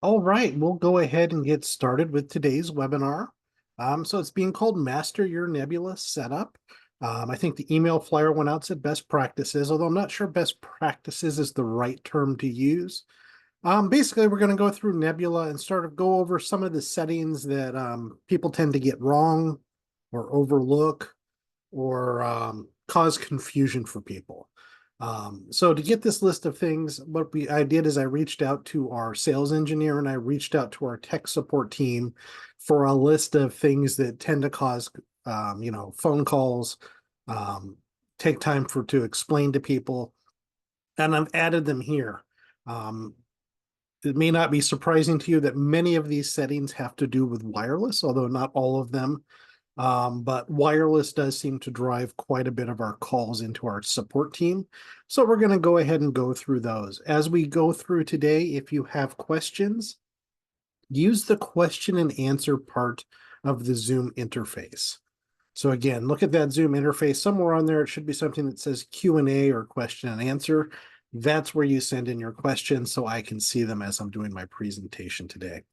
All right, we'll go ahead and get started with today's webinar. So it's being called Master Your Nebula Setup. I think the email flyer went out said best practices, although I'm not sure best practices is the right term to use. Basically, we're going to go through Nebula and sort of go over some of the settings that people tend to get wrong or overlook or cause confusion for people. So to get this list of things, I did is I reached out to our sales engineer and I reached out to our tech support team for a list of things that tend to cause, phone calls, um, take time to explain to people, and I've added them here. Um, it may not be surprising to you that many of these settings have to do with wireless, although not all of them. But wireless does seem to drive quite a bit of our calls into our support team. So we're going to go ahead and go through those. As we go through today, if you have questions, use the question and answer part of the Zoom interface. So again, look at that Zoom interface. Somewhere on there, it should be something that says Q&A or question and answer. That's where you send in your questions so I can see them as I'm doing my presentation today.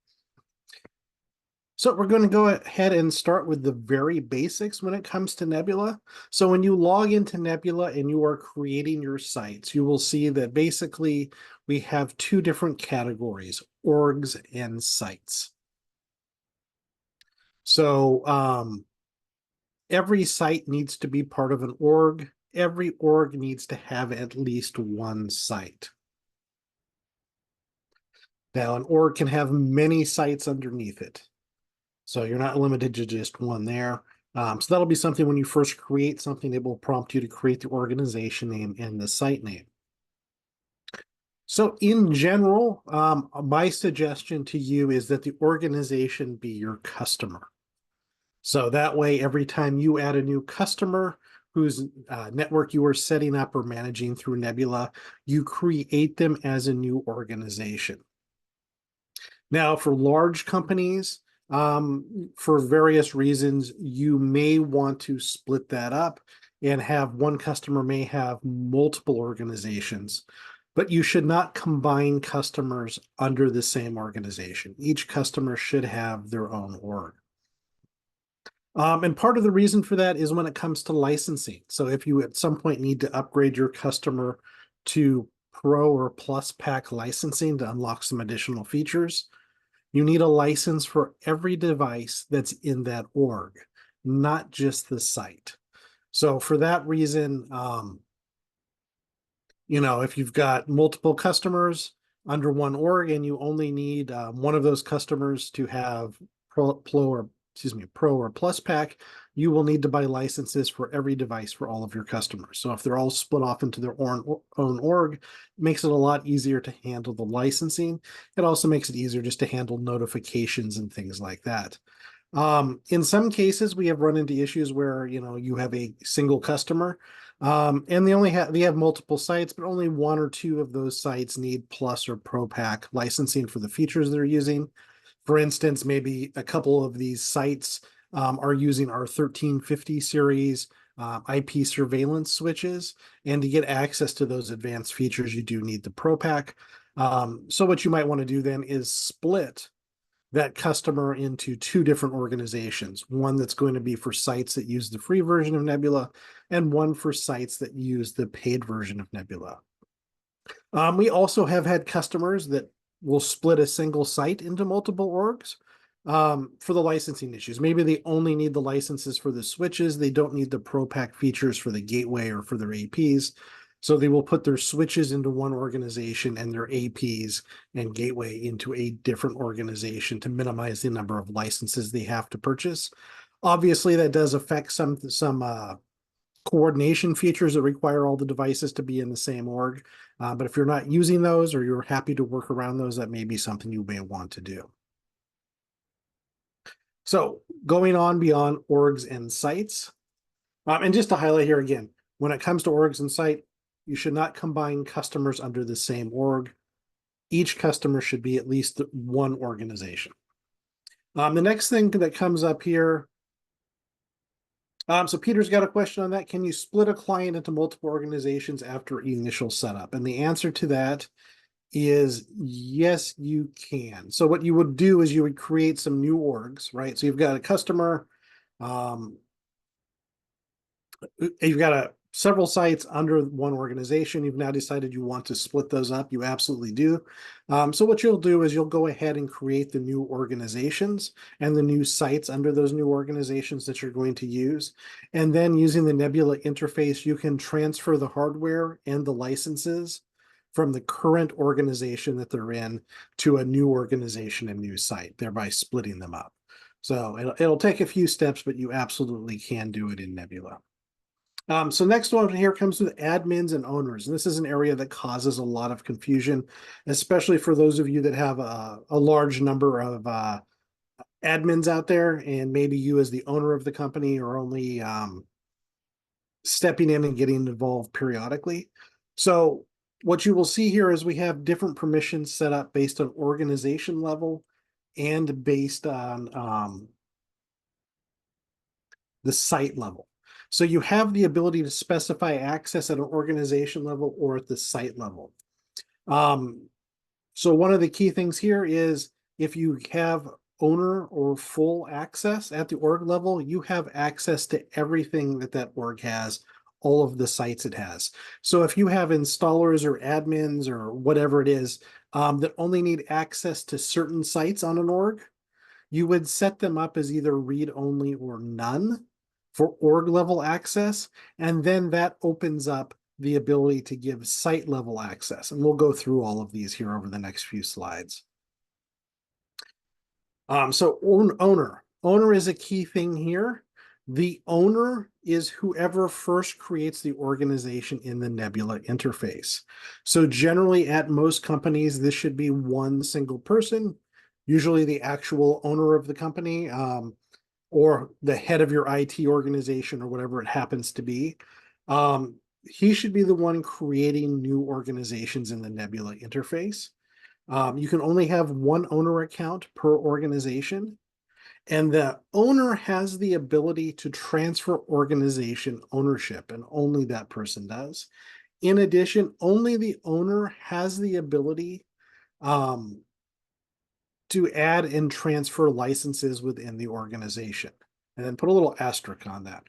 So we're going to go ahead and start with the very basics when it comes to Nebula. So when you log into Nebula and you are creating your sites, you will see that basically we have two different categories, orgs and sites. So every site needs to be part of an org. Every org needs to have at least one site. Now, an org can have many sites underneath it. So you're not limited to just one there. So that'll be something when you first create something, it will prompt you to create the organization name and the site name. So in general, my suggestion to you is that the organization be your customer. So that way, every time you add a new customer whose network you are setting up or managing through Nebula, you create them as a new organization. Now, for large companies, for various reasons, you may want to split that up and have one customer may have multiple organizations, but you should not combine customers under the same organization. Each customer should have their own org. And part of the reason for that is when it comes to licensing. So if you at some point need to upgrade your customer to Pro or Plus Pack licensing to unlock some additional features, you need a license for every device that's in that org, not just the site. So for that reason, if you've got multiple customers under one org and you only need one of those customers to have Pro or Plus Pack, you will need to buy licenses for every device for all of your customers. So if they're all split off into their own org, it makes it a lot easier to handle the licensing. It also makes it easier just to handle notifications and things like that. In some cases, we have run into issues where you have a single customer, and they have multiple sites, but only one or two of those sites need Plus or Pro Pack licensing for the features they're using. For instance, maybe a couple of these sites are using our 1350 series IP surveillance switches, and to get access to those advanced features, you do need the Pro Pack. So what you might want to do then is split that customer into two different organizations, one that's going to be for sites that use the free version of Nebula and one for sites that use the paid version of Nebula. We also have had customers that will split a single site into multiple orgs for the licensing issues. Maybe they only need the licenses for the switches. They don't need the Pro Pack features for the gateway or for their APs. So they will put their switches into one organization and their APs and gateway into a different organization to minimize the number of licenses they have to purchase. Obviously, that does affect some coordination features that require all the devices to be in the same org. But if you're not using those or you're happy to work around those, that may be something you may want to do. So going on beyond orgs and sites, and just to highlight here again, when it comes to orgs and site, you should not combine customers under the same org. Each customer should be at least one organization. The next thing that comes up here, so Peter's got a question on that. Can you split a client into multiple organizations after initial setup? And the answer to that is yes, you can. So what you would do is you would create some new orgs, right? So you've got a customer, um, you've got several sites under one organization. You've now decided you want to split those up. You absolutely do. So what you'll do is you'll go ahead and create the new organizations and the new sites under those new organizations that you're going to use. And then using the Nebula interface, you can transfer the hardware and the licenses from the current organization that they're in to a new organization and new site, thereby splitting them up. So it'll take a few steps, but you absolutely can do it in Nebula. So next one here comes with admins and owners. And this is an area that causes a lot of confusion, especially for those of you that have a large number of admins out there, and maybe you as the owner of the company are only stepping in and getting involved periodically. So what you will see here is we have different permissions set up based on organization level and based on the site level. So you have the ability to specify access at an organization level or at the site level. So one of the key things here is if you have owner or full access at the org level, you have access to everything that that org has, all of the sites it has. So if you have installers or admins or whatever it is that only need access to certain sites on an org, you would set them up as either read only or none for org level access. And then that opens up the ability to give site level access. And we'll go through all of these here over the next few slides. So owner is a key thing here. The owner is whoever first creates the organization in the Nebula interface. So generally at most companies, this should be one single person, usually the actual owner of the company, or the head of your IT organization or whatever it happens to be. He should be the one creating new organizations in the Nebula interface. You can only have one owner account per organization, and the owner has the ability to transfer organization ownership, and only that person does. In addition, only the owner has the ability to add and transfer licenses within the organization, and then put a little asterisk on that.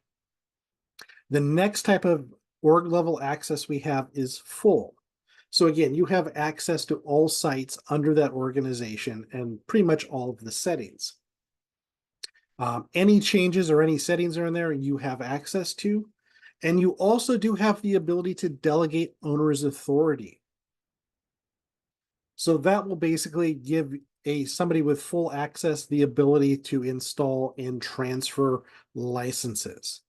The next type of org level access we have is full. So again, you have access to all sites under that organization and pretty much all of the settings. Any changes or any settings are in there you have access to. And you also do have the ability to delegate owner's authority. So that will basically give somebody with full access the ability to install and transfer licenses.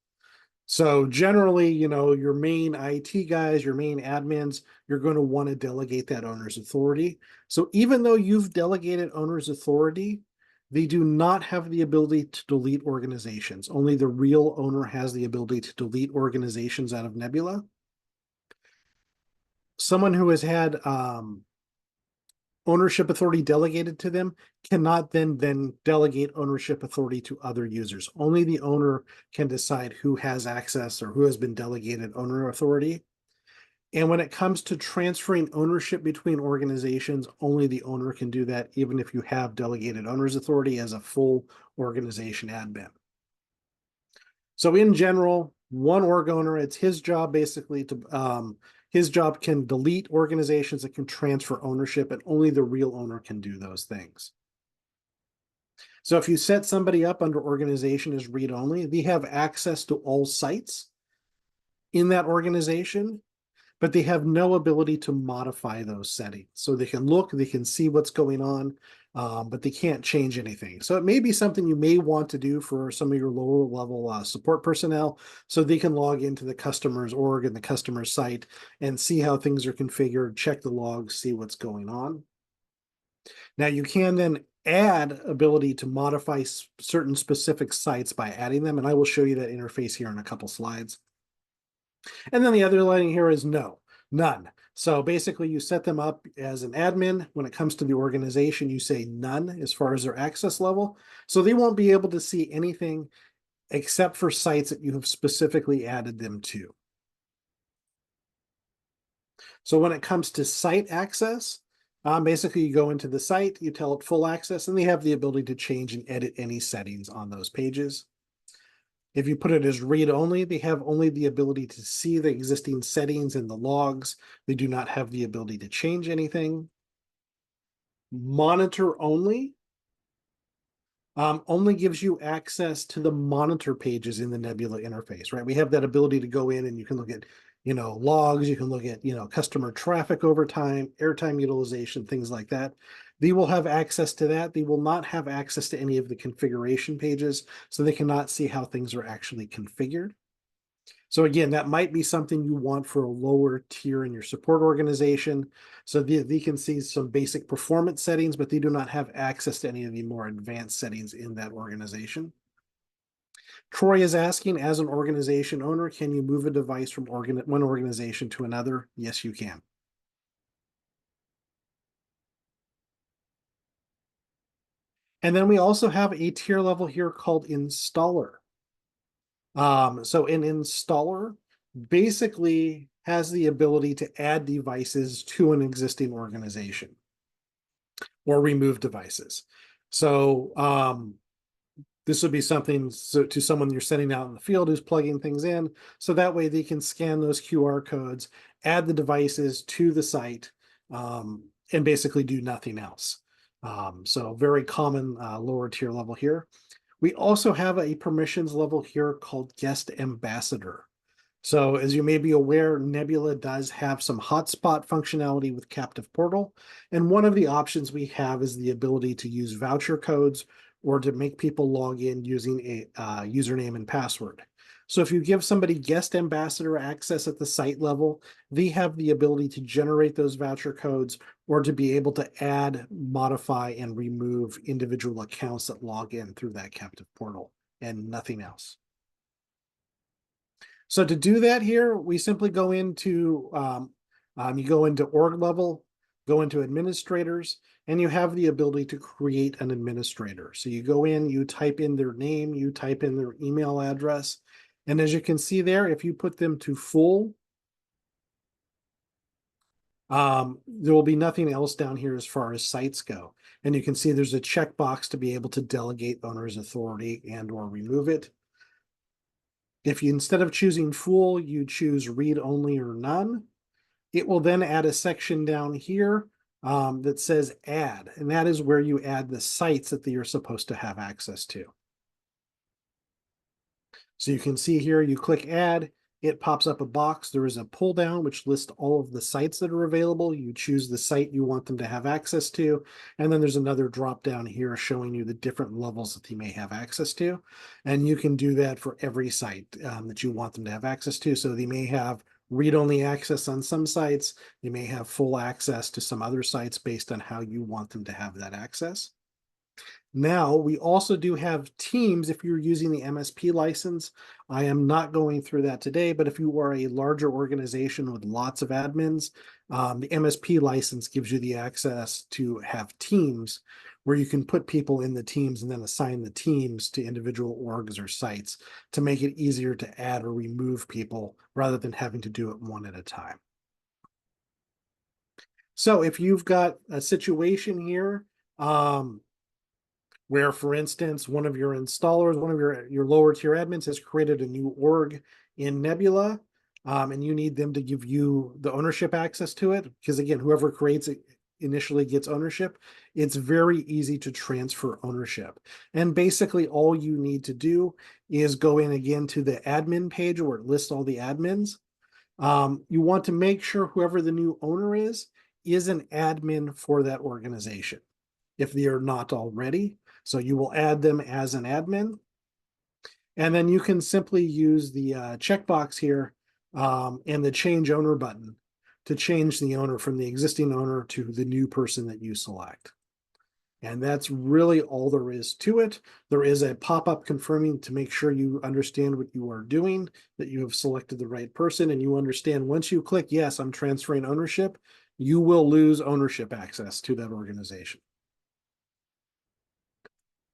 So generally, your main IT guys, your main admins, you're going to want to delegate that owner's authority. So even though you've delegated owner's authority, they do not have the ability to delete organizations. Only the real owner has the ability to delete organizations out of Nebula. Someone who has had ownership authority delegated to them cannot then delegate ownership authority to other users. Only the owner can decide who has access or who has been delegated owner authority. And when it comes to transferring ownership between organizations, only the owner can do that, even if you have delegated owner's authority as a full organization admin. So in general, one org owner, it's his job basically to his job can delete organizations that can transfer ownership, and only the real owner can do those things. So if you set somebody up under organization as read only, they have access to all sites in that organization, but they have no ability to modify those settings. So they can look, they can see what's going on, but they can't change anything. So it may be something you may want to do for some of your lower level support personnel, so they can log into the customer's org and the customer's site and see how things are configured, check the logs, see what's going on. Now you can then add ability to modify certain specific sites by adding them, and I will show you that interface here in a couple slides. And then the other line here is none. So basically you set them up as an admin. When it comes to the organization, you say none as far as their access level. So they won't be able to see anything except for sites that you have specifically added them to. So when it comes to site access, Basically, you go into the site, you tell it full access, and they have the ability to change and edit any settings on those pages. If you put it as read only, they have only the ability to see the existing settings in the logs. They do not have the ability to change anything. Monitor only only gives you access to the monitor pages in the Nebula interface, right? We have that ability to go in and you can look at, logs, you can look at, customer traffic over time, airtime utilization, things like that. They will have access to that. They will not have access to any of the configuration pages, so they cannot see how things are actually configured. So again, that might be something you want for a lower tier in your support organization. So they can see some basic performance settings, but they do not have access to any of the more advanced settings in that organization. Troy is asking, as an organization owner, can you move a device from one organization to another? Yes, you can. And then we also have a tier level here called installer. So an installer basically has the ability to add devices to an existing organization or remove devices. So this would be something to someone you're sending out in the field who's plugging things in. So that way they can scan those QR codes, add the devices to the site, and basically do nothing else. So very common lower tier level here. We also have a permissions level here called guest ambassador. So as you may be aware, Nebula does have some hotspot functionality with Captive Portal. And one of the options we have is the ability to use voucher codes or to make people log in using a username and password. So if you give somebody guest ambassador access at the site level, they have the ability to generate those voucher codes or to be able to add, modify, and remove individual accounts that log in through that Captive Portal and nothing else. So to do that here, we simply go into, you go into org level, go into administrators, and you have the ability to create an administrator. So you go in, you type in their name, you type in their email address. And as you can see there, if you put them to full, there will be nothing else down here as far as sites go. And you can see there's a checkbox to be able to delegate owner's authority and or remove it. If you, instead of choosing full, you choose read only or none, it will then add a section down here that says add, and that is where you add the sites that you're supposed to have access to. So you can see here, you click add, it pops up a box. There is a pull down which lists all of the sites that are available. You choose the site you want them to have access to. And then there's another drop down here showing you the different levels that they may have access to. And you can do that for every site that you want them to have access to. So they may have read-only access on some sites. They may have full access to some other sites based on how you want them to have that access. Now, we also do have teams if you're using the MSP license. I am not going through that today, but if you are a larger organization with lots of admins, the MSP license gives you the access to have teams where you can put people in the teams and then assign the teams to individual orgs or sites to make it easier to add or remove people rather than having to do it one at a time. So if you've got a situation here, where, for instance, one of your installers, one of your lower tier admins has created a new org in Nebula, and you need them to give you the ownership access to it, because again, whoever creates it initially gets ownership. It's very easy to transfer ownership. And basically all you need to do is go in again to the admin page where it lists all the admins. You want to make sure whoever the new owner is an admin for that organization if they are not already. So you will add them as an admin. And then you can simply use the checkbox here and the change owner button to change the owner from the existing owner to the new person that you select. And that's really all there is to it. There is a pop-up confirming to make sure you understand what you are doing, that you have selected the right person, and you understand once you click, yes, I'm transferring ownership, you will lose ownership access to that organization.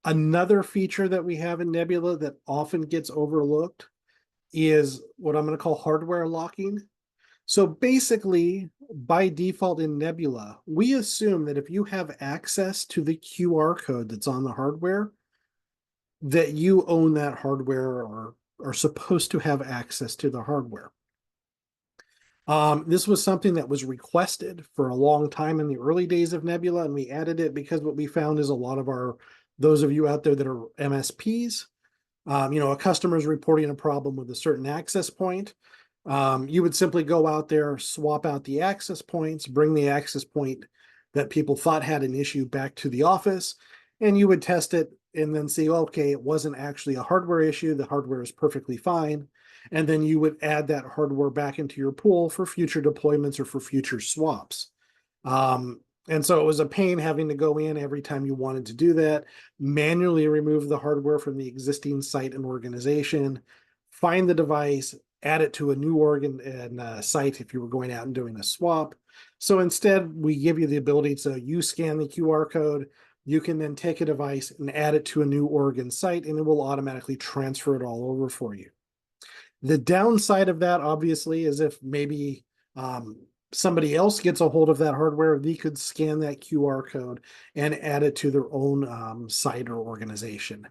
Another feature that we have in Nebula that often gets overlooked is what I'm going to call hardware locking. So basically, by default in Nebula, we assume that if you have access to the QR code that's on the hardware, that you own that hardware or are supposed to have access to the hardware. This was something that was requested for a long time in the early days of Nebula, and we added it because what we found is a lot of those of you out there that are MSPs, a customer is reporting a problem with a certain access point. You would simply go out there, swap out the access points, bring the access point that people thought had an issue back to the office, and you would test it and then see, okay, it wasn't actually a hardware issue. The hardware is perfectly fine. And then you would add that hardware back into your pool for future deployments or for future swaps. And so it was a pain having to go in every time you wanted to do that, manually remove the hardware from the existing site and organization, find the device, add it to a new organ and site if you were going out and doing a swap. So instead, we give you the ability to you scan the QR code, you can then take a device and add it to a new organ site, and it will automatically transfer it all over for you. The downside of that, obviously, is if maybe somebody else gets a hold of that hardware, they could scan that QR code and add it to their own site or organization.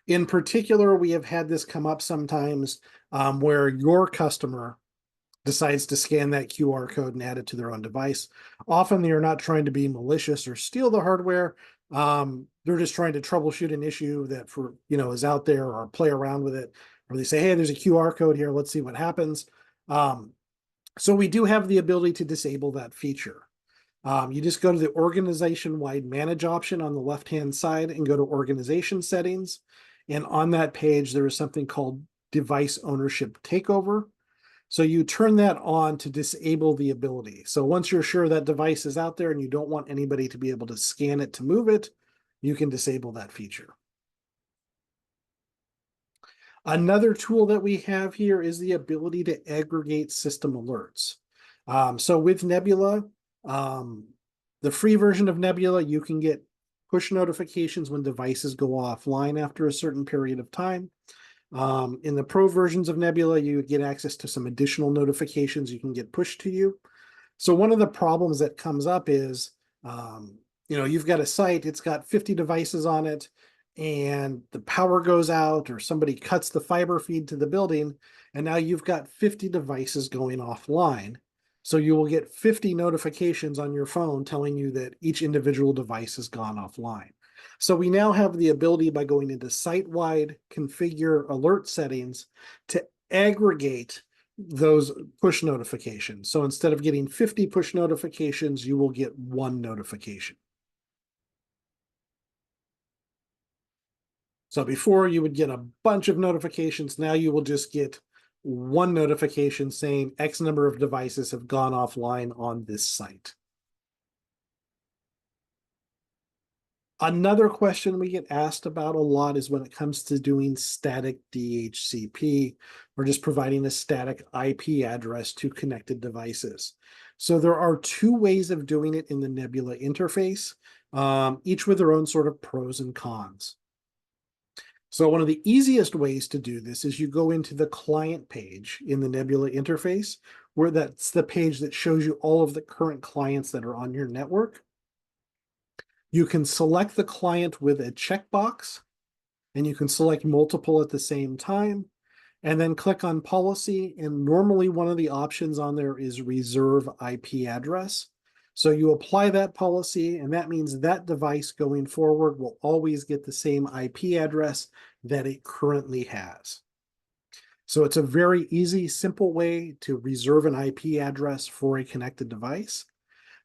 In particular, we have had this come up sometimes where your customer decides to scan that QR code and add it to their own device. Often they are not trying to be malicious or steal the hardware. They're just trying to troubleshoot an issue that is out there or play around with it. Or they say, hey, there's a QR code here. Let's see what happens. So we do have the ability to disable that feature. You just go to the organization-wide manage option on the left-hand side and go to organization settings. And on that page, there is something called device ownership takeover. So you turn that on to disable the ability. So once you're sure that device is out there and you don't want anybody to be able to scan it to move it, you can disable that feature. Another tool that we have here is the ability to aggregate system alerts. So with Nebula, the free version of Nebula, you can get push notifications when devices go offline after a certain period of time. In the pro versions of Nebula, you get access to some additional notifications you can get pushed to you. So one of the problems that comes up is, you've got a site, it's got 50 devices on it, and the power goes out or somebody cuts the fiber feed to the building, and now you've got 50 devices going offline. So you will get 50 notifications on your phone telling you that each individual device has gone offline. So we now have the ability by going into site-wide configure alert settings to aggregate those push notifications. So instead of getting 50 push notifications, you will get one notification. So before you would get a bunch of notifications, now you will just get one notification saying X number of devices have gone offline on this site. Another question we get asked about a lot is when it comes to doing static DHCP or just providing a static IP address to connected devices. So there are two ways of doing it in the Nebula interface, each with their own sort of pros and cons. So one of the easiest ways to do this is you go into the client page in the Nebula interface, where that's the page that shows you all of the current clients that are on your network. You can select the client with a checkbox, and you can select multiple at the same time, and then click on policy. And normally one of the options on there is reserve IP address. So you apply that policy, and that means that device going forward will always get the same IP address that it currently has. So it's a very easy, simple way to reserve an IP address for a connected device.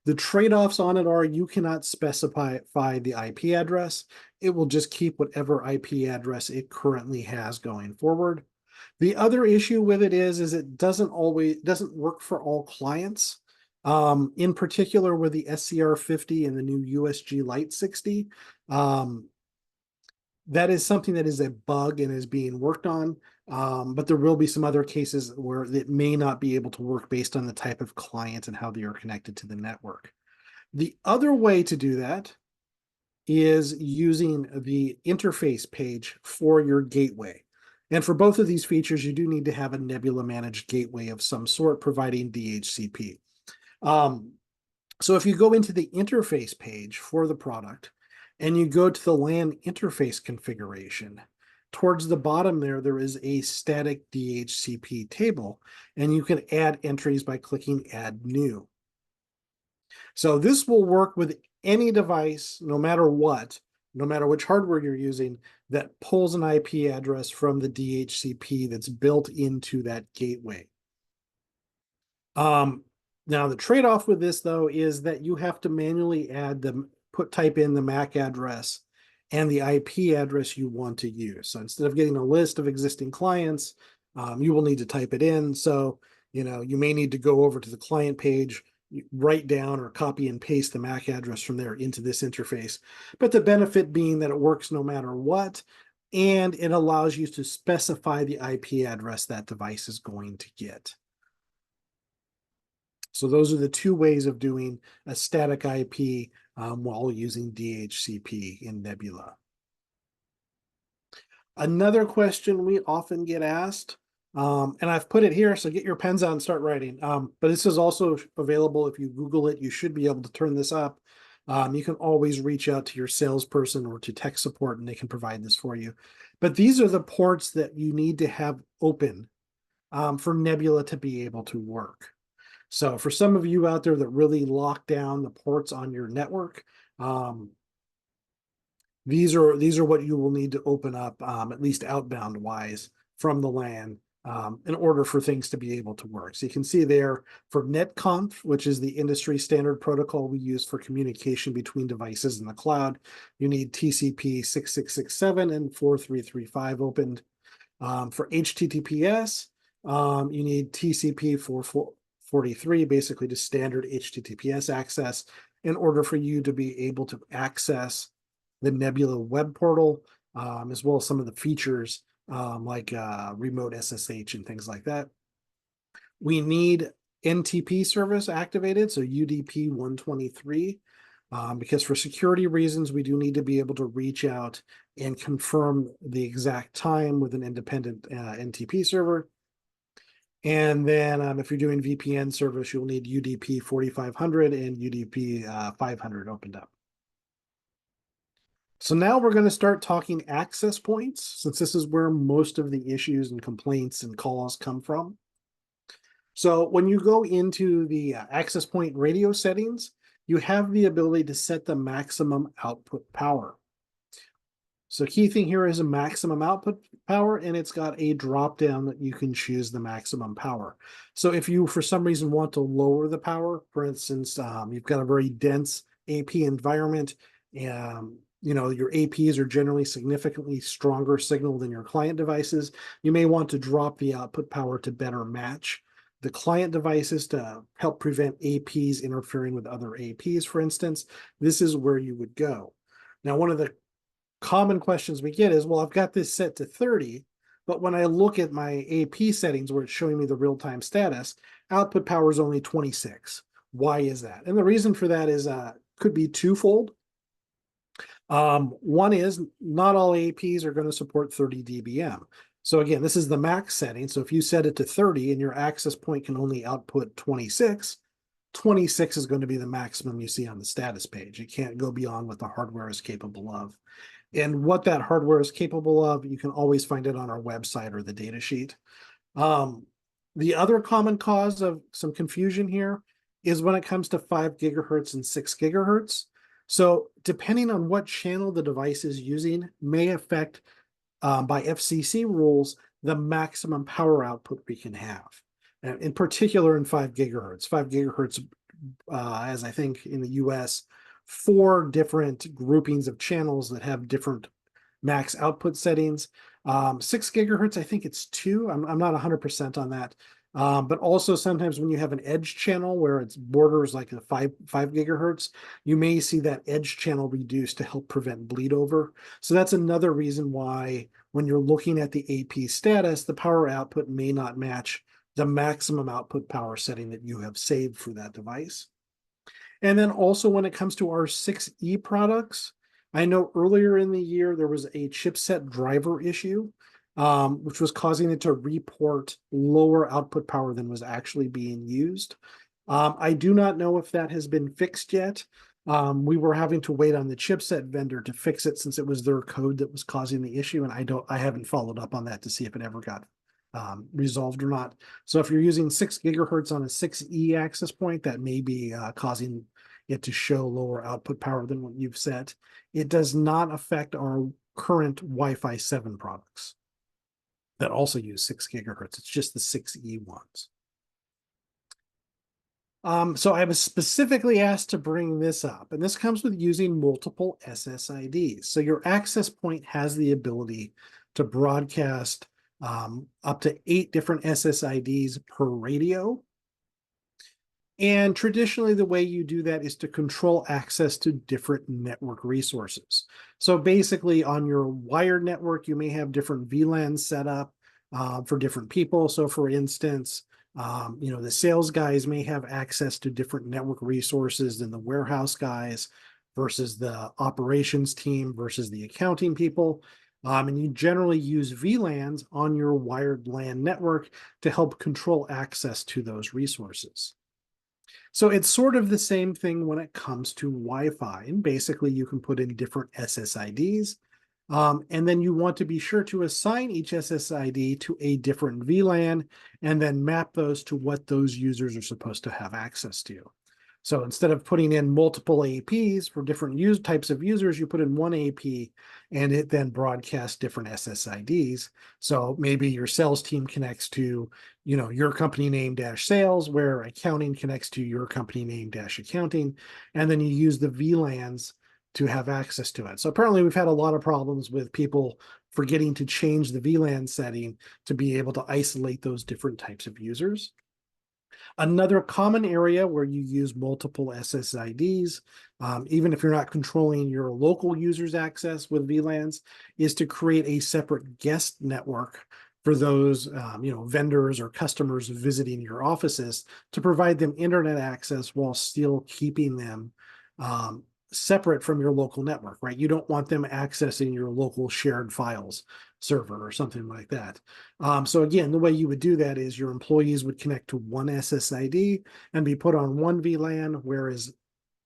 The trade-offs on it are you cannot specify the IP address. It will just keep whatever IP address it currently has going forward. The other issue with it is it doesn't work for all clients. In particular with the SCR50 and the new USG Lite 60, that is something that is a bug and is being worked on. But there will be some other cases where it may not be able to work based on the type of client and how they are connected to the network. The other way to do that is using the interface page for your gateway. And for both of these features, you do need to have a Nebula managed gateway of some sort providing DHCP. So if you go into the interface page for the product and you go to the LAN interface configuration, towards the bottom there is a static DHCP table, and you can add entries by clicking Add New. So this will work with any device, no matter what, no matter which hardware you're using, that pulls an IP address from the DHCP that's built into that gateway. Now the trade-off with this though is that you have to manually type in the MAC address and the IP address you want to use. So instead of getting a list of existing clients, you will need to type it in. So, you may need to go over to the client page, write down or copy and paste the MAC address from there into this interface. But the benefit being that it works no matter what, and it allows you to specify the IP address that device is going to get. So those are the two ways of doing a static IP while using DHCP in Nebula. Another question we often get asked, and I've put it here, so get your pens out and start writing. But this is also available if you Google it. You should be able to turn this up. You can always reach out to your salesperson or to tech support, and they can provide this for you. But these are the ports that you need to have open for Nebula to be able to work. So for some of you out there that really lock down the ports on your network, these are what you will need to open up, at least outbound wise, from the LAN in order for things to be able to work. So you can see there for netconf, which is the industry standard protocol we use for communication between devices in the cloud, you need TCP 6667 and 4335 opened. For HTTPS, you need TCP 443, basically just standard HTTPS access, in order for you to be able to access the Nebula web portal, as well as some of the features like remote SSH and things like that. We need NTP service activated, so UDP 123, because for security reasons, we do need to be able to reach out and confirm the exact time with an independent NTP server. And then if you're doing VPN service, you'll need UDP 4500 and UDP 500 opened up. So now we're going to start talking access points, since this is where most of the issues and complaints and calls come from. So when you go into the access point radio settings, you have the ability to set the maximum output power. So key thing here is a maximum output power, and it's got a drop down that you can choose the maximum power. So if you, for some reason, want to lower the power, for instance, you've got a very dense AP environment, and your APs are generally significantly stronger signal than your client devices, you may want to drop the output power to better match the client devices to help prevent APs interfering with other APs, for instance. This is where you would go. Now, one of the common questions we get is, well, I've got this set to 30, but when I look at my AP settings where it's showing me the real-time status, output power is only 26. Why is that? And the reason for that is could be twofold. One is not all APs are going to support 30 dBm. So again, this is the max setting. So if you set it to 30 and your access point can only output 26, 26 is going to be the maximum you see on the status page. It can't go beyond what the hardware is capable of. And what that hardware is capable of, you can always find it on our website or the data sheet. The other common cause of some confusion here is when it comes to 5 gigahertz and 6 gigahertz. So depending on what channel the device is using may affect, by FCC rules, the maximum power output we can have. And in particular in 5 gigahertz. 5 gigahertz, as I think in the US, 4 different groupings of channels that have different max output settings. 6 gigahertz, I think it's 2. I'm not 100% on that. But also sometimes when you have an edge channel where it's borders like a 5 gigahertz, you may see that edge channel reduced to help prevent bleed over. So that's another reason why when you're looking at the AP status, the power output may not match the maximum output power setting that you have saved for that device. And then also when it comes to our 6E products, I know earlier in the year there was a chipset driver issue. which was causing it to report lower output power than was actually being used. I do not know if that has been fixed yet. We were having to wait on the chipset vendor to fix it since it was their code that was causing the issue, and I haven't followed up on that to see if it ever got resolved or not. So if you're using 6 gigahertz on a 6E access point, that may be causing it to show lower output power than what you've set. It does not affect our current Wi-Fi 7 products that also use 6 gigahertz. It's just the 6E ones. So I was specifically asked to bring this up, and this comes with using multiple SSIDs. So your access point has the ability to broadcast up to 8 different SSIDs per radio. And traditionally, the way you do that is to control access to different network resources. So basically, on your wired network, you may have different VLANs set up for different people. So for instance, the sales guys may have access to different network resources than the warehouse guys versus the operations team versus the accounting people. And you generally use VLANs on your wired LAN network to help control access to those resources. So it's sort of the same thing when it comes to Wi-Fi. And basically, you can put in different SSIDs. And then you want to be sure to assign each SSID to a different VLAN and then map those to what those users are supposed to have access to. So instead of putting in multiple APs for different types of users, you put in one AP and it then broadcasts different SSIDs. So maybe your sales team connects to, your company name dash sales, where accounting connects to your company name dash accounting. And then you use the VLANs to have access to it. So apparently we've had a lot of problems with people forgetting to change the VLAN setting to be able to isolate those different types of users. Another common area where you use multiple SSIDs, even if you're not controlling your local users' access with VLANs, is to create a separate guest network for those vendors or customers visiting your offices to provide them internet access while still keeping them separate from your local network, right? You don't want them accessing your local shared files server or something like that. So again, the way you would do that is your employees would connect to one SSID and be put on one VLAN, whereas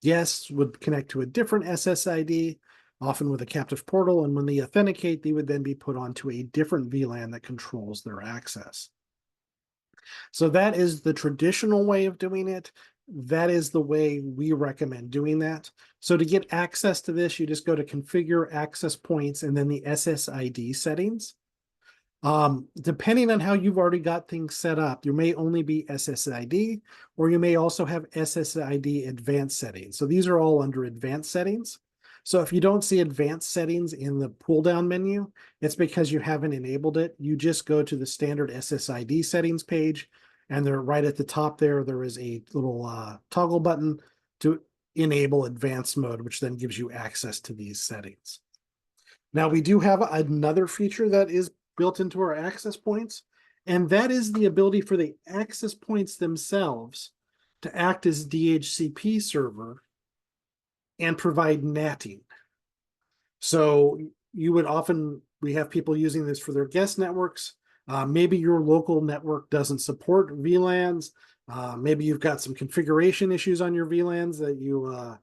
guests would connect to a different SSID, often with a captive portal. And when they authenticate, they would then be put onto a different VLAN that controls their access. So that is the traditional way of doing it. That is the way we recommend doing that. So to get access to this, you just go to configure access points and then the SSID settings. Depending on how you've already got things set up, there may only be SSID, or you may also have SSID advanced settings. So these are all under advanced settings. So if you don't see advanced settings in the pull down menu, it's because you haven't enabled it. You just go to the standard SSID settings page, and they're right at the top there is a little toggle button to enable advanced mode, which then gives you access to these settings. Now we do have another feature that is built into our access points, and that is the ability for the access points themselves to act as DHCP server and provide NATing. So we have people using this for their guest networks. Maybe your local network doesn't support VLANs. Maybe you've got some configuration issues on your VLANs that you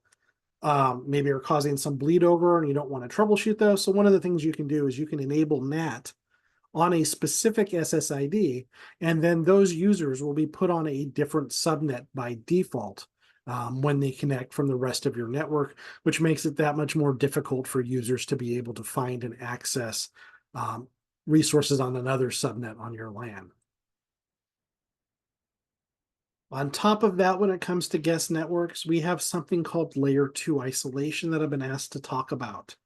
maybe are causing some bleed over and you don't want to troubleshoot those. So one of the things you can do is you can enable NAT on a specific SSID, and then those users will be put on a different subnet by default when they connect from the rest of your network, which makes it that much more difficult for users to be able to find and access resources on another subnet on your LAN. On top of that, when it comes to guest networks, we have something called layer 2 isolation that I've been asked to talk about.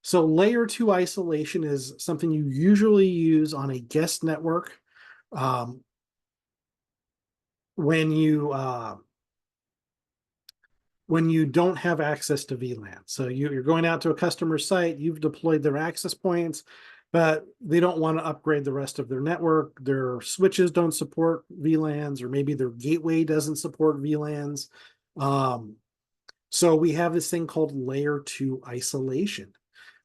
So layer 2 isolation is something you usually use on a guest network when you don't have access to VLAN. So you're going out to a customer site, you've deployed their access points, but they don't want to upgrade the rest of their network. Their switches don't support VLANs, or maybe their gateway doesn't support VLANs. So we have this thing called layer 2 isolation.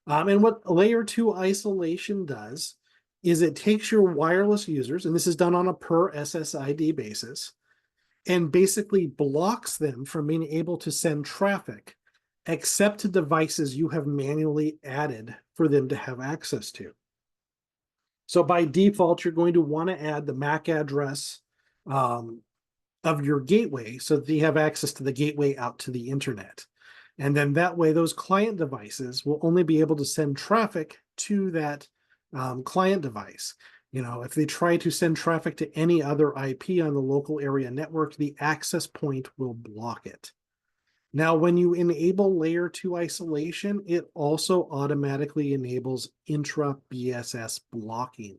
And what layer 2 isolation does is it takes your wireless users, and this is done on a per SSID basis, and basically blocks them from being able to send traffic except to devices you have manually added for them to have access to. So by default, you're going to want to add the MAC address of your gateway so that you have access to the gateway out to the internet. And then that way, those client devices will only be able to send traffic to that client device. You know, if they try to send traffic to any other IP on the local area network, the access point will block it. Now, when you enable layer 2 isolation, it also automatically enables intra BSS blocking.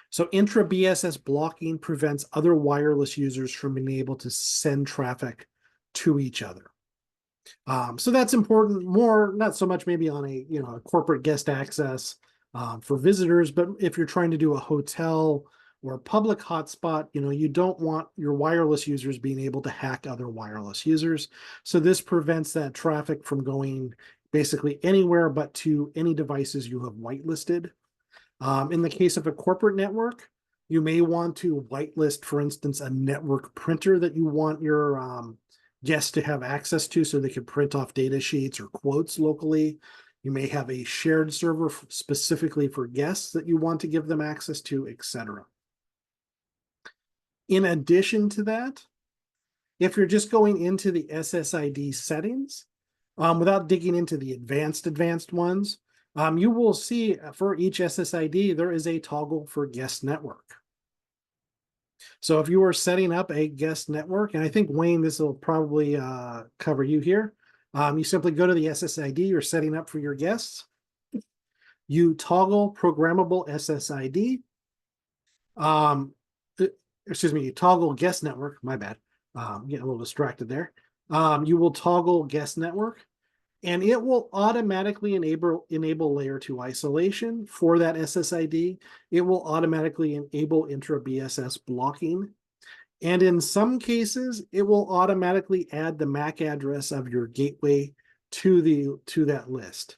So intra BSS blocking prevents other wireless users from being able to send traffic to each other. So that's important, more not so much maybe on a corporate guest access for visitors, but if you're trying to do a hotel or a public hotspot, you don't want your wireless users being able to hack other wireless users. So this prevents that traffic from going basically anywhere but to any devices you have whitelisted. In the case of a corporate network, you may want to whitelist, for instance, a network printer that you want your guests to have access to so they can print off data sheets or quotes locally. You may have a shared server specifically for guests that you want to give them access to, etc. In addition to that, if you're just going into the SSID settings, without digging into the advanced ones, you will see for each SSID, there is a toggle for guest network. So if you are setting up a guest network, and I think, Wayne, this will probably cover you here, you simply go to the SSID you're setting up for your guests. You toggle programmable SSID. Excuse me, you toggle guest network. My bad. Getting a little distracted there. You will toggle guest network, and it will automatically enable layer 2 isolation for that SSID. It will automatically enable intra BSS blocking. And in some cases, it will automatically add the MAC address of your gateway to that list.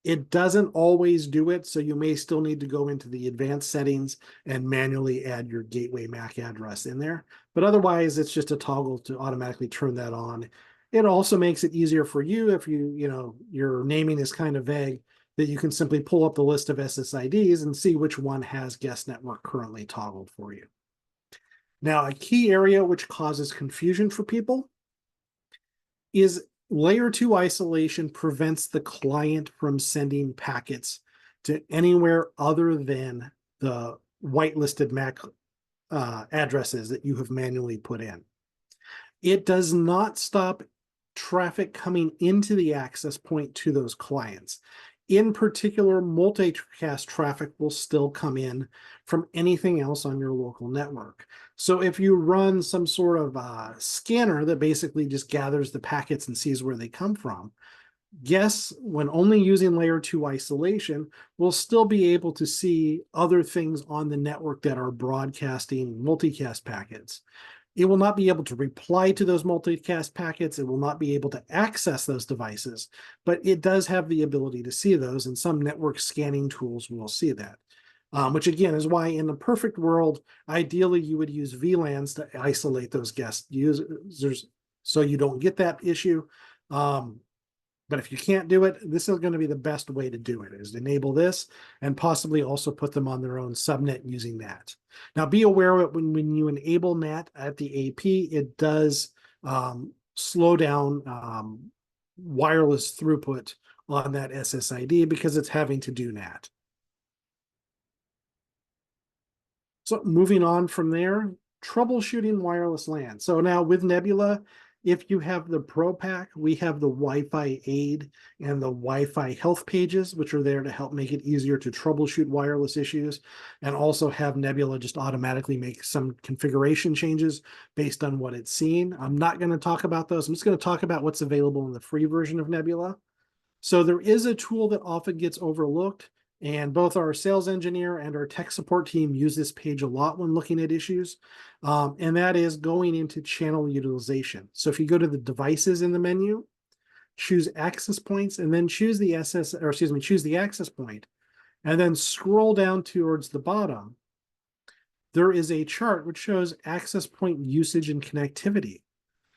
It doesn't always do it, so you may still need to go into the advanced settings and manually add your gateway MAC address in there. But otherwise, it's just a toggle to automatically turn that on. It also makes it easier for you if your naming is kind of vague, that you can simply pull up the list of SSIDs and see which one has guest network currently toggled for you. Now, a key area which causes confusion for people is layer 2 isolation prevents the client from sending packets to anywhere other than the whitelisted MAC addresses that you have manually put in. It does not stop traffic coming into the access point to those clients. In particular, multicast traffic will still come in from anything else on your local network. So if you run some sort of scanner that basically just gathers the packets and sees where they come from, guests, when only using layer 2 isolation, will still be able to see other things on the network that are broadcasting multicast packets. It will not be able to reply to those multicast packets. It will not be able to access those devices, but it does have the ability to see those, and some network scanning tools will see that. Which again is why in the perfect world, ideally you would use VLANs to isolate those guest users so you don't get that issue. But if you can't do it, this is going to be the best way to do it, is enable this and possibly also put them on their own subnet using NAT. Now, be aware that when you enable NAT at the AP, it does slow down wireless throughput on that SSID because it's having to do NAT. So moving on from there, troubleshooting wireless LAN. So now with Nebula, if you have the Pro Pack, we have the Wi-Fi Aid and the Wi-Fi Health pages, which are there to help make it easier to troubleshoot wireless issues, and also have Nebula just automatically make some configuration changes based on what it's seen. I'm not going to talk about those. I'm just going to talk about what's available in the free version of Nebula. So there is a tool that often gets overlooked, and both our sales engineer and our tech support team use this page a lot when looking at issues, and that is going into channel utilization. So if you go to the devices in the menu, choose access points, and then choose the choose the access point, and then scroll down towards the bottom, there is a chart which shows access point usage and connectivity.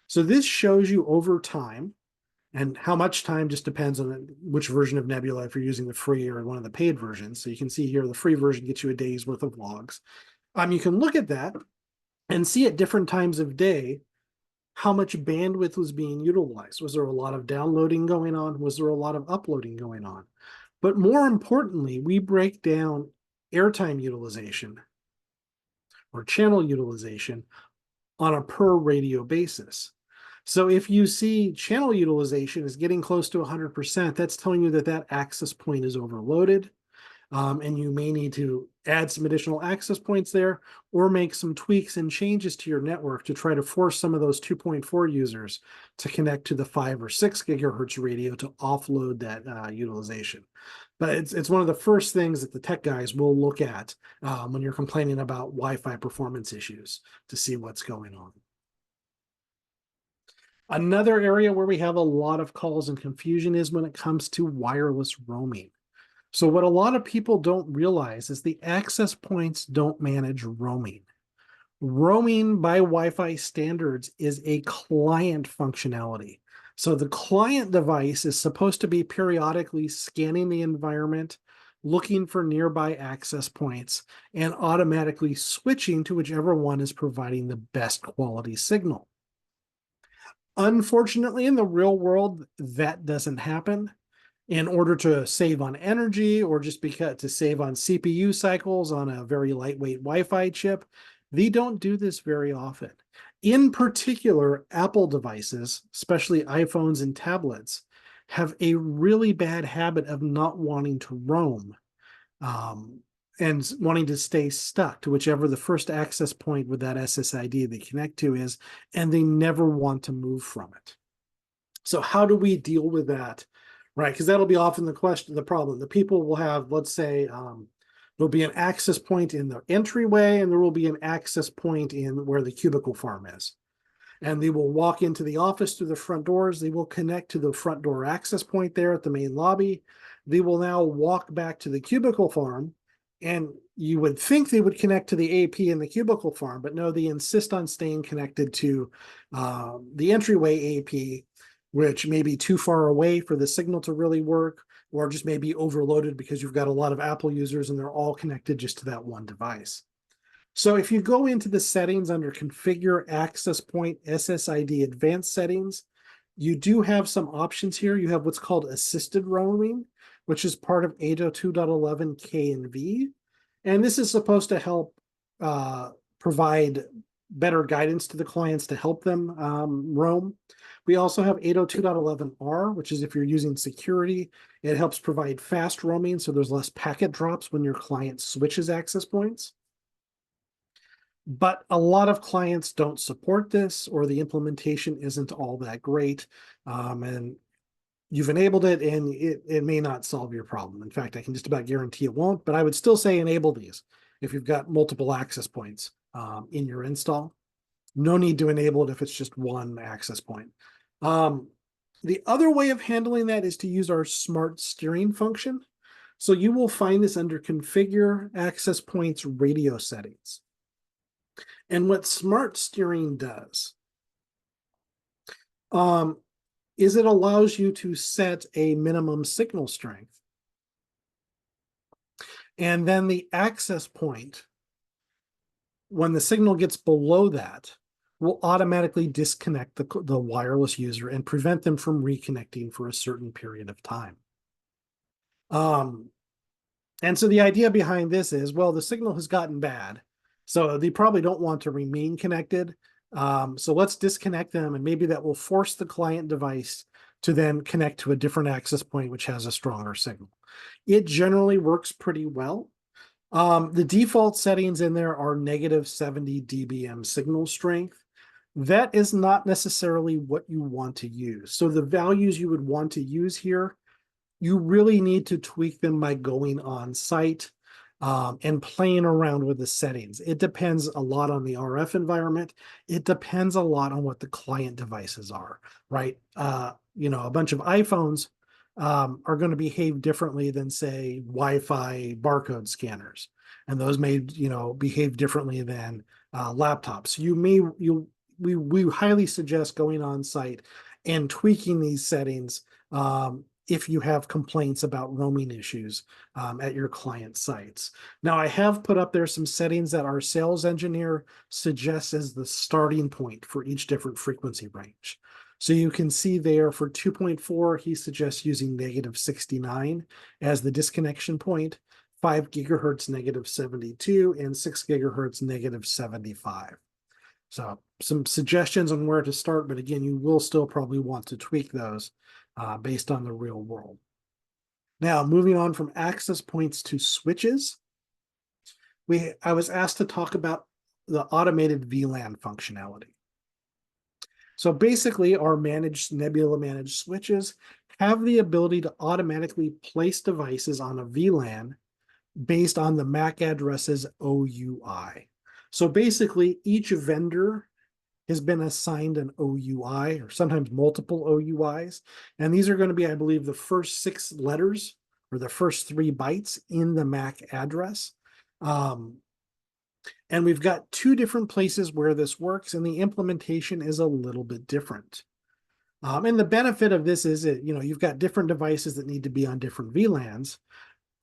So this shows you over time, and how much time just depends on which version of Nebula, if you're using the free or one of the paid versions. So you can see here, the free version gets you a day's worth of logs. You can look at that and see at different times of day how much bandwidth was being utilized. Was there a lot of downloading going on? Was there a lot of uploading going on? But more importantly, we break down airtime utilization or channel utilization on a per radio basis. So if you see channel utilization is getting close to 100%, that's telling you that that access point is overloaded. And you may need to add some additional access points there or make some tweaks and changes to your network to try to force some of those 2.4 users to connect to the 5 or 6 gigahertz radio to offload that utilization. But it's one of the first things that the tech guys will look at when you're complaining about Wi-Fi performance issues to see what's going on. Another area where we have a lot of calls and confusion is when it comes to wireless roaming. So what a lot of people don't realize is the access points don't manage roaming. Roaming by Wi-Fi standards is a client functionality. So the client device is supposed to be periodically scanning the environment, looking for nearby access points, and automatically switching to whichever one is providing the best quality signal. Unfortunately, in the real world, that doesn't happen. In order to save on energy or just because to save on CPU cycles on a very lightweight Wi-Fi chip, they don't do this very often. In particular, Apple devices, especially iPhones and tablets, have a really bad habit of not wanting to roam and wanting to stay stuck to whichever the first access point with that SSID they connect to is, and they never want to move from it. So how do we deal with that? Right, because that'll be often the problem. The people will have, let's say, there'll be an access point in the entryway, and there will be an access point in where the cubicle farm is. And they will walk into the office through the front doors. They will connect to the front door access point there at the main lobby. They will now walk back to the cubicle farm, and you would think they would connect to the AP in the cubicle farm, but no, they insist on staying connected to the entryway AP, which may be too far away for the signal to really work, or just may be overloaded because you've got a lot of Apple users and they're all connected just to that one device. So if you go into the settings under Configure Access Point SSID Advanced Settings, you do have some options here. You have what's called Assisted Roaming, which is part of 802.11 and V. And this is supposed to help provide better guidance to the clients to help them roam. We also have 802.11R, which is if you're using security, it helps provide fast roaming, so there's less packet drops when your client switches access points. But a lot of clients don't support this, or the implementation isn't all that great. And you've enabled it, and it may not solve your problem. In fact, I can just about guarantee it won't, but I would still say enable these if you've got multiple access points in your install. No need to enable it if it's just one access point. The other way of handling that is to use our smart steering function. So you will find this under Configure Access Points Radio Settings. And what smart steering does is it allows you to set a minimum signal strength. And then the access point, when the signal gets below that, will automatically disconnect the wireless user and prevent them from reconnecting for a certain period of time. And so the idea behind this is, well, the signal has gotten bad, so they probably don't want to remain connected. So let's disconnect them, and maybe that will force the client device to then connect to a different access point, which has a stronger signal. It generally works pretty well. The default settings in there are -70 dBm signal strength. That is not necessarily what you want to use. So the values you would want to use here, you really need to tweak them by going on site. and playing around with the settings. It depends a lot on the RF environment. It depends a lot on what the client devices are, right? A bunch of iPhones are going to behave differently than, say, Wi-Fi barcode scanners, and those may, behave differently than laptops. We highly suggest going on site and tweaking these settings if you have complaints about roaming issues at your client sites. Now, I have put up there some settings that our sales engineer suggests as the starting point for each different frequency range. So you can see there for 2.4, he suggests using -69 as the disconnection point, 5 gigahertz -72, and 6 gigahertz -75. So some suggestions on where to start, but again, you will still probably want to tweak those based on the real world. Now, moving on from access points to switches, I was asked to talk about the automated VLAN functionality. So basically, our Nebula managed switches have the ability to automatically place devices on a VLAN based on the MAC address's OUI. So basically, each vendor has been assigned an OUI, or sometimes multiple OUIs. And these are going to be, I believe, the first 6 letters or the first 3 bytes in the MAC address. And we've got 2 different places where this works, and the implementation is a little bit different. And the benefit of this is that, you've got different devices that need to be on different VLANs.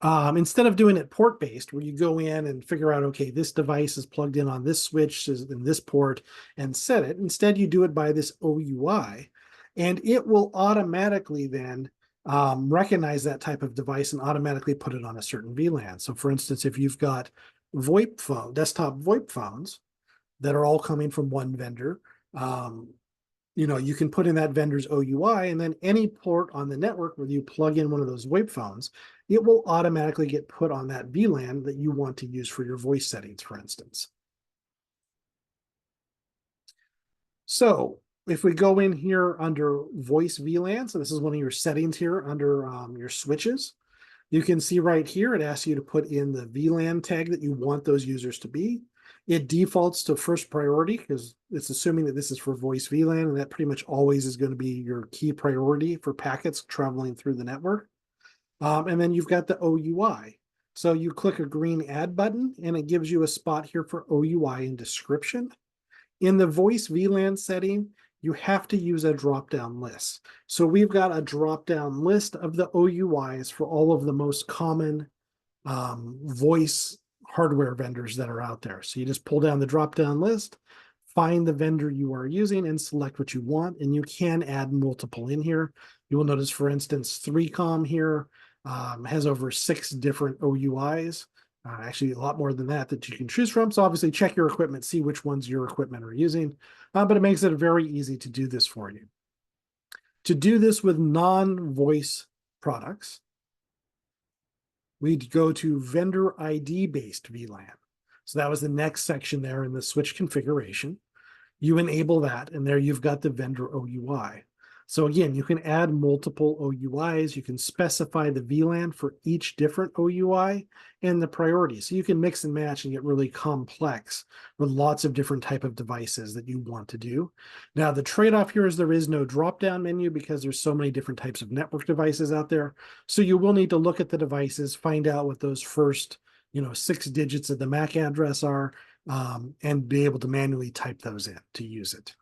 Instead of doing it port-based, where you go in and figure out, okay, this device is plugged in on this switch in this port and set it. Instead, you do it by this OUI, and it will automatically then recognize that type of device and automatically put it on a certain VLAN. So for instance, if you've got desktop VoIP phones that are all coming from one vendor, you can put in that vendor's OUI, and then any port on the network where you plug in one of those VoIP phones, it will automatically get put on that VLAN that you want to use for your voice settings, for instance. So if we go in here under voice VLAN, so this is one of your settings here under your switches, you can see right here, it asks you to put in the VLAN tag that you want those users to be. It defaults to first priority because it's assuming that this is for voice VLAN, and that pretty much always is going to be your key priority for packets traveling through the network. And then you've got the OUI. So you click a green add button, and it gives you a spot here for OUI and description. In the voice VLAN setting, you have to use a drop-down list. So we've got a drop-down list of the OUIs for all of the most common voice hardware vendors that are out there. So you just pull down the drop-down list, find the vendor you are using, and select what you want. And you can add multiple in here. You will notice, for instance, 3Com here has over 6 different OUIs. Actually, a lot more than that you can choose from. So obviously check your equipment, see which ones your equipment are using, but it makes it very easy to do this for you. To do this with non-voice products, we'd go to vendor ID-based VLAN. So that was the next section there in the switch configuration. You enable that, and there you've got the vendor OUI. So again, you can add multiple OUIs. You can specify the VLAN for each different OUI and the priority. So you can mix and match and get really complex with lots of different type of devices that you want to do. Now, the trade-off here is there is no drop-down menu because there's so many different types of network devices out there. So you will need to look at the devices, find out what those first 6 digits of the MAC address are, and be able to manually type those in to use it.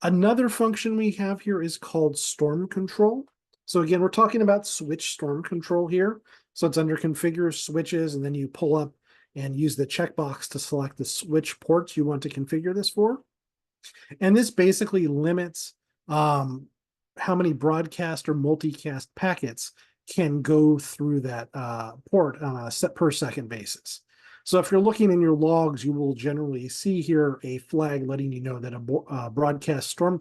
Another function we have here is called storm control. So again, we're talking about switch storm control here. So it's under configure switches, and then you pull up and use the checkbox to select the switch ports you want to configure this for. And this basically limits how many broadcast or multicast packets can go through that port on a per second basis. So if you're looking in your logs, you will generally see here a flag letting you know that a broadcast storm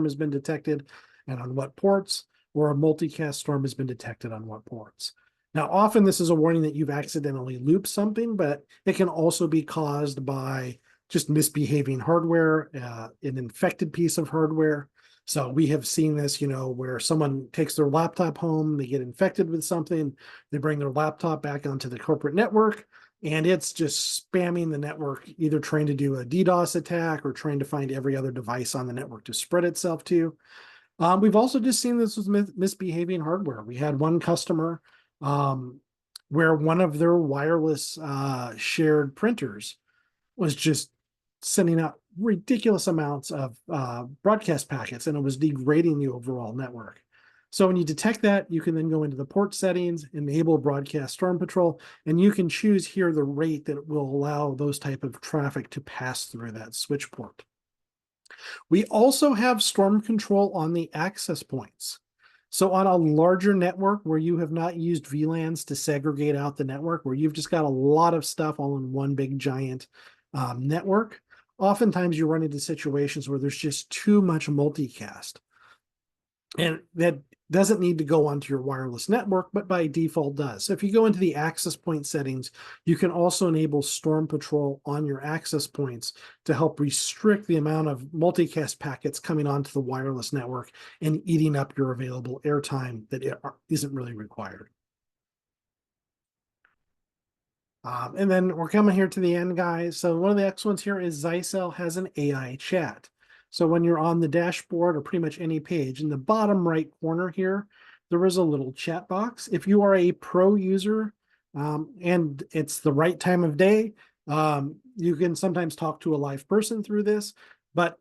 has been detected and on what ports, or a multicast storm has been detected on what ports. Now, often this is a warning that you've accidentally looped something, but it can also be caused by just misbehaving hardware, an infected piece of hardware. So we have seen this, where someone takes their laptop home, they get infected with something, they bring their laptop back onto the corporate network, and it's just spamming the network, either trying to do a DDoS attack or trying to find every other device on the network to spread itself to. We've also just seen this with misbehaving hardware. We had one customer where one of their wireless shared printers was just sending out ridiculous amounts of broadcast packets, and it was degrading the overall network. So when you detect that, you can then go into the port settings, enable broadcast storm patrol, and you can choose here the rate that will allow those type of traffic to pass through that switch port. We also have storm control on the access points. So on a larger network where you have not used VLANs to segregate out the network, where you've just got a lot of stuff all in one big giant network, oftentimes you run into situations where there's just too much multicast. And that doesn't need to go onto your wireless network, but by default does. So if you go into the access point settings, you can also enable Storm Patrol on your access points to help restrict the amount of multicast packets coming onto the wireless network and eating up your available airtime that isn't really required. And then we're coming here to the end, guys. So one of the excellents here is Zyxel has an AI chat. So when you're on the dashboard or pretty much any page, in the bottom right corner here, there is a little chat box. If you are a pro user and it's the right time of day, you can sometimes talk to a live person through this, but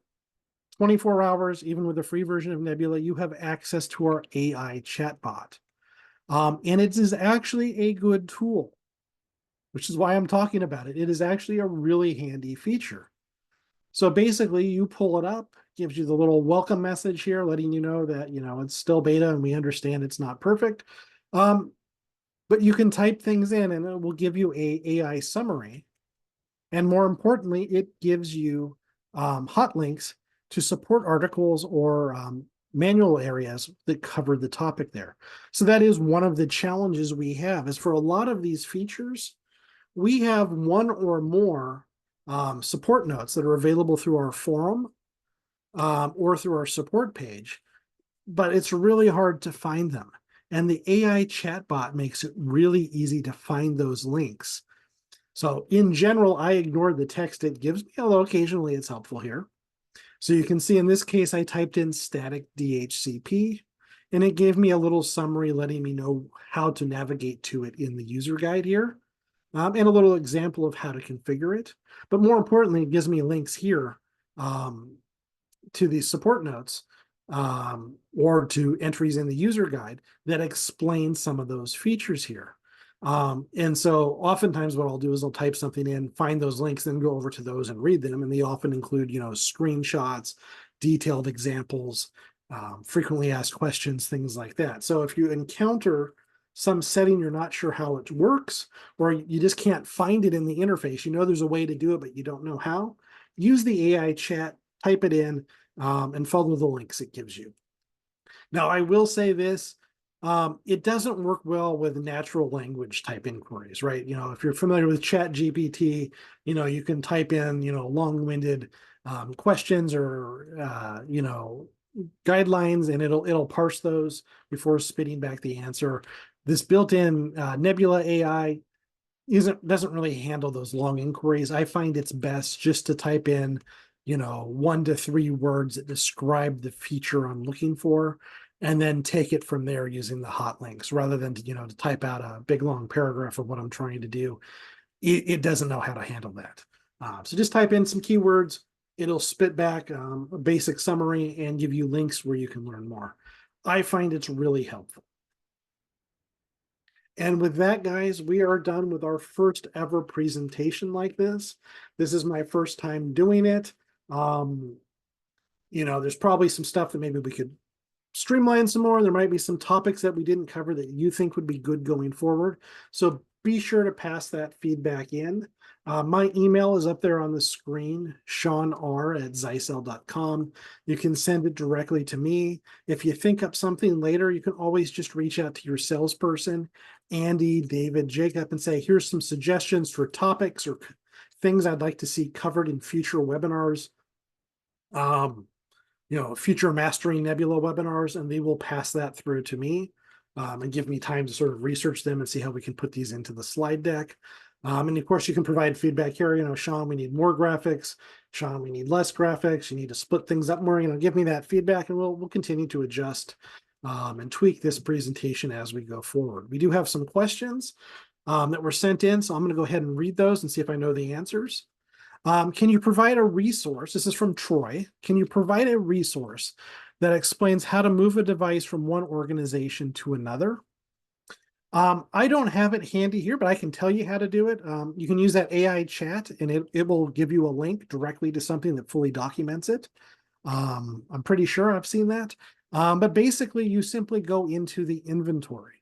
24 hours, even with the free version of Nebula, you have access to our AI chatbot. And it is actually a good tool, which is why I'm talking about it. It is actually a really handy feature. So basically, you pull it up, gives you the little welcome message here, letting you know that, it's still beta and we understand it's not perfect. But you can type things in and it will give you a AI summary. And more importantly, it gives you hot links to support articles or manual areas that cover the topic there. So that is one of the challenges we have, is for a lot of these features, we have one or more support notes that are available through our forum or through our support page, but it's really hard to find them. And the AI chatbot makes it really easy to find those links. So in general, I ignore the text it gives me, although occasionally it's helpful here. So you can see in this case, I typed in static DHCP, and it gave me a little summary letting me know how to navigate to it in the user guide here. And a little example of how to configure it. But more importantly, it gives me links here to the support notes or to entries in the user guide that explain some of those features here. And so oftentimes what I'll do is I'll type something in, find those links, then go over to those and read them. And they often include, screenshots, detailed examples, frequently asked questions, things like that. So if you encounter some setting you're not sure how it works, or you just can't find it in the interface, there's a way to do it, but you don't know how, use the AI chat, type it in, and follow the links it gives you. Now, I will say this, it doesn't work well with natural language type inquiries, right? If you're familiar with Chat GPT, you can type in, long-winded questions or, guidelines, and it'll parse those before spitting back the answer. This built-in Nebula AI doesn't really handle those long inquiries. I find it's best just to type in, 1 to 3 words that describe the feature I'm looking for, and then take it from there using the hot links rather than to type out a big long paragraph of what I'm trying to do. It doesn't know how to handle that. So just type in some keywords. It'll spit back a basic summary and give you links where you can learn more. I find it's really helpful. And with that, guys, we are done with our first ever presentation like this. This is my first time doing it. There's probably some stuff that maybe we could streamline some more. There might be some topics that we didn't cover that you think would be good going forward. So be sure to pass that feedback in. My email is up there on the screen, ShawnR@Zyxel.com. You can send it directly to me. If you think up something later, you can always just reach out to your salesperson, Andy, David, Jacob, and say, here's some suggestions for topics or things I'd like to see covered in future webinars. future mastering Nebula webinars, and they will pass that through to me and give me time to sort of research them and see how we can put these into the slide deck. And of course, you can provide feedback here. Shawn, we need more graphics. Shawn, we need less graphics. You need to split things up more. Give me that feedback, and we'll continue to adjust and tweak this presentation as we go forward. We do have some questions that were sent in, so I'm going to go ahead and read those and see if I know the answers. Can you provide a resource? This is from Troy. Can you provide a resource that explains how to move a device from one organization to another? I don't have it handy here, but I can tell you how to do it. You can use that AI chat, and it will give you a link directly to something that fully documents it. I'm pretty sure I've seen that. But basically, you simply go into the inventory.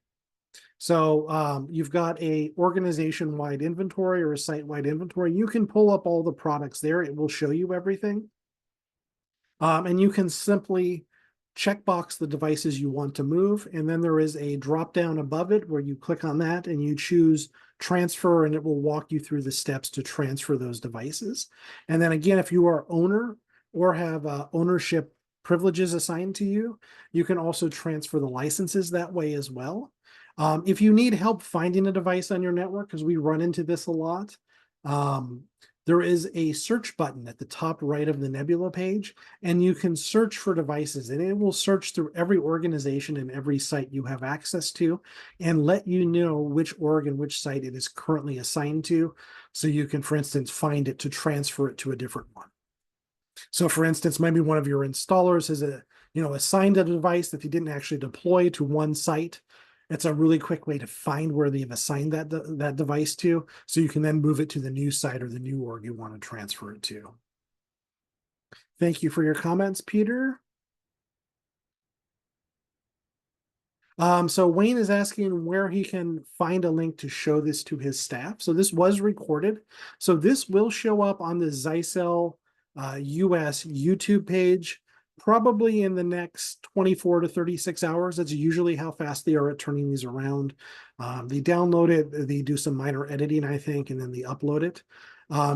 So you've got a organization-wide inventory or a site-wide inventory. You can pull up all the products there. It will show you everything. And you can simply checkbox the devices you want to move. And then there is a drop-down above it where you click on that and you choose transfer, and it will walk you through the steps to transfer those devices. And then again, if you are owner or have ownership privileges assigned to you, you can also transfer the licenses that way as well. If you need help finding a device on your network, because we run into this a lot, there is a search button at the top right of the Nebula page, and you can search for devices, and it will search through every organization and every site you have access to and let you know which org and which site it is currently assigned to. So you can, for instance, find it to transfer it to a different one. So for instance, maybe one of your installers has assigned a device that they didn't actually deploy to one site. It's a really quick way to find where they've assigned that device to, so you can then move it to the new site or the new org you want to transfer it to. Thank you for your comments, Peter. So Wayne is asking where he can find a link to show this to his staff. So this was recorded. So this will show up on the Zyxel US YouTube page probably in the next 24 to 36 hours. That's usually how fast they are at turning these around. They download it, they do some minor editing, I think, and then they upload it.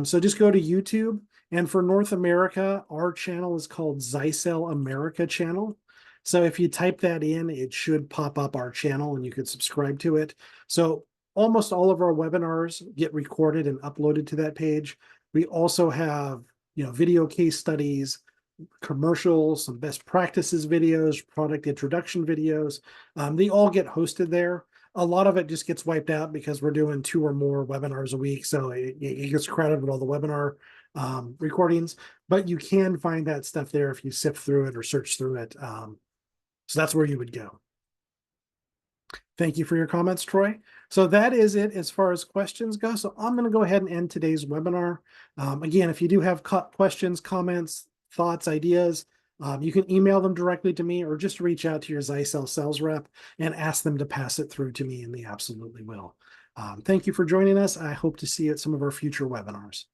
So just go to YouTube. And for North America, our channel is called Zyxel America channel. So if you type that in, it should pop up our channel and you could subscribe to it. So almost all of our webinars get recorded and uploaded to that page. We also have, video case studies, commercials, some best practices videos, product introduction videos. They all get hosted there. A lot of it just gets wiped out because we're doing 2 or more webinars a week. So it gets crowded with all the webinar recordings, but you can find that stuff there if you sift through it or search through it. So that's where you would go. Thank you for your comments, Troy. So that is it as far as questions go. So I'm going to go ahead and end today's webinar. Again, if you do have questions, comments, thoughts, ideas, you can email them directly to me or just reach out to your Zyxel sales rep and ask them to pass it through to me, and they absolutely will. Thank you for joining us. I hope to see you at some of our future webinars.